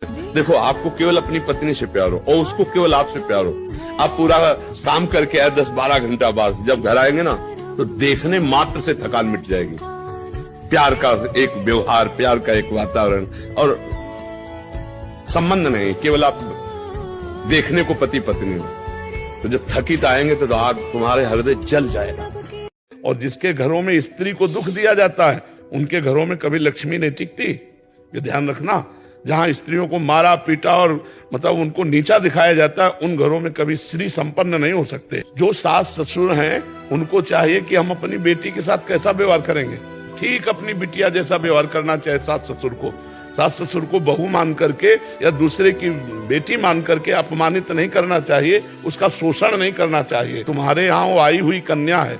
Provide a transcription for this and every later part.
देखो, आपको केवल अपनी पत्नी से प्यार हो और उसको केवल आपसे प्यार हो। आप पूरा काम करके आए 10-12 घंटा बाद जब घर आएंगे ना, तो देखने मात्र से थकान मिट जाएगी। प्यार का एक व्यवहार, प्यार का एक वातावरण और संबंध नहीं, केवल आप देखने को पति पत्नी हो। तो जब थकित आएंगे तो आग तुम्हारे हृदय जल जाएगा। और जिसके घरों में स्त्री को दुख दिया जाता है, उनके घरों में कभी लक्ष्मी नहीं टिकती। ये ध्यान रखना। जहां स्त्रियों को मारा पीटा और मतलब उनको नीचा दिखाया जाता है, उन घरों में कभी स्त्री संपन्न नहीं हो सकते। जो सास ससुर हैं, उनको चाहिए कि हम अपनी बेटी के साथ कैसा व्यवहार करेंगे, ठीक अपनी बिटिया जैसा व्यवहार करना चाहिए। सास ससुर को बहू मान करके या दूसरे की बेटी मान करके अपमानित नहीं करना चाहिए, उसका शोषण नहीं करना चाहिए। तुम्हारे यहाँ वो आई हुई कन्या है,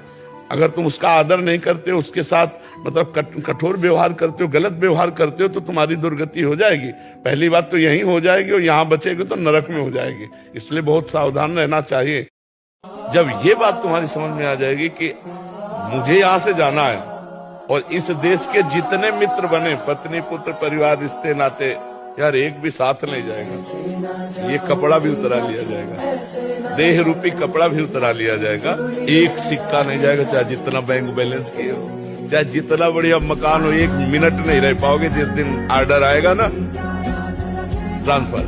अगर तुम उसका आदर नहीं करते, उसके साथ मतलब कठोर व्यवहार करते हो, गलत व्यवहार करते हो, तो तुम्हारी दुर्गति हो जाएगी। पहली बात तो यही हो जाएगी, और यहाँ बचेगी तो नरक में हो जाएगी। इसलिए बहुत सावधान रहना चाहिए। जब ये बात तुम्हारी समझ में आ जाएगी कि मुझे यहाँ से जाना है, और इस देश के जितने मित्र बने, पत्नी पुत्र परिवार रिश्ते नाते, यार एक भी साथ नहीं जाएगा। ये कपड़ा भी उतरा लिया जाएगा, देह रूपी कपड़ा भी उतरा लिया जाएगा। एक सिक्का नहीं जाएगा, चाहे जितना बैंक बैलेंस किए हो, चाहे जितना बढ़िया मकान हो, 1 मिनट नहीं रह पाओगे। जिस दिन ऑर्डर आएगा ना ट्रांसफर,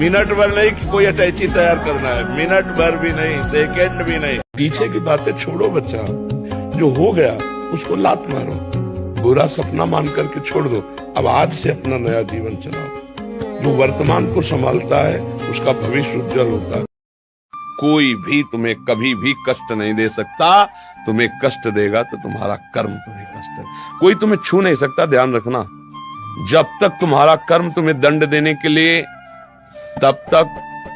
मिनट भर नहीं कि कोई अटैची तैयार करना है, मिनट भर भी नहीं, सेकेंड भी नहीं। पीछे की बातें छोड़ो बच्चा, जो हो गया उसको लात मारो, बुरा सपना मान करके छोड़ दो। अब आज से अपना नया जीवन चलाओ। जो वर्तमान को संभालता है उसका भविष्य उज्जवल होता है। कोई भी तुम्हें कभी भी कष्ट नहीं दे सकता। तुम्हें कष्ट देगा तो तुम्हारा कर्म तुम्हें कष्ट है। कोई तुम्हें छू नहीं सकता, ध्यान रखना। जब तक तुम्हारा कर्म तुम्हें दंड देने के लिए, तब तक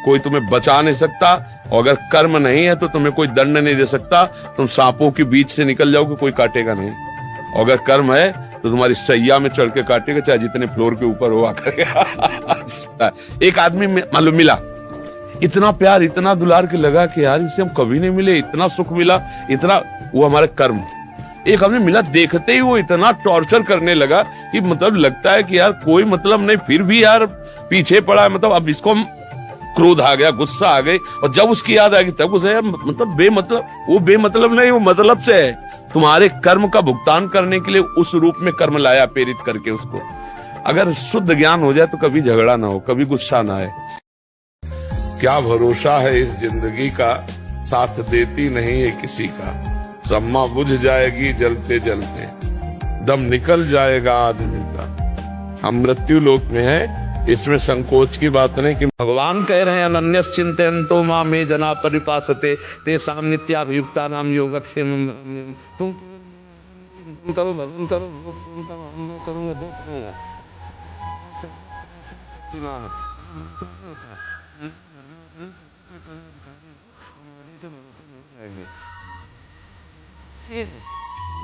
कोई तुम्हें बचा नहीं सकता। और अगर कर्म नहीं है तो तुम्हें कोई दंड नहीं दे सकता। तुम सांपों के बीच से निकल जाओगे, कोई काटेगा नहीं। और अगर कर्म है तो तुम्हारी सैया में चढ़ के काटेगा, चाहे जितने फ्लोर के ऊपर हो आकर। एक आदमी मालूम मिला, इतना प्यार इतना दुलार के लगा कि यार इससे हम कभी नहीं मिले, इतना सुख मिला, इतना, वो हमारे कर्म। एक आदमी मिला, देखते ही वो इतना टॉर्चर करने लगा कि मतलब लगता है कि यार कोई मतलब नहीं, फिर भी यार पीछे पड़ा है। मतलब अब इसको क्रोध आ गया, गुस्सा आ गई, और जब उसकी याद आ गई तब उसे यार मतलब बेमतलब, वो बेमतलब नहीं, वो मतलब से है। तुम्हारे कर्म का भुगतान करने के लिए उस रूप में कर्म लाया, प्रेरित करके उसको। अगर शुद्ध ज्ञान हो जाए तो कभी झगड़ा ना हो, कभी गुस्सा ना आए। क्या भरोसा है इस जिंदगी का, साथ देती नहीं है किसी का। सम्मा बुझ जाएगी जलते जलते, दम निकल जाएगा आदमी का। हम मृत्यु लोक में है, इसमें संकोच की बात नहीं। कि भगवान कह रहे हैं अनन्य चिंतयन्तो मां मे जना परिपासते तेषां नित्याभियुक्तानां योगक्षेमं। तुम करो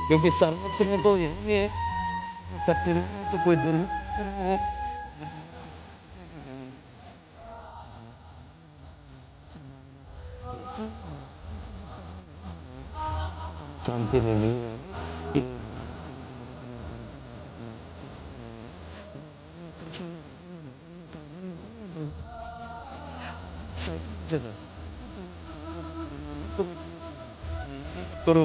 क्योंकि सर्वत्र में तो यही है, सत्य में तो कोई दुर्ग शांति नहीं है। करो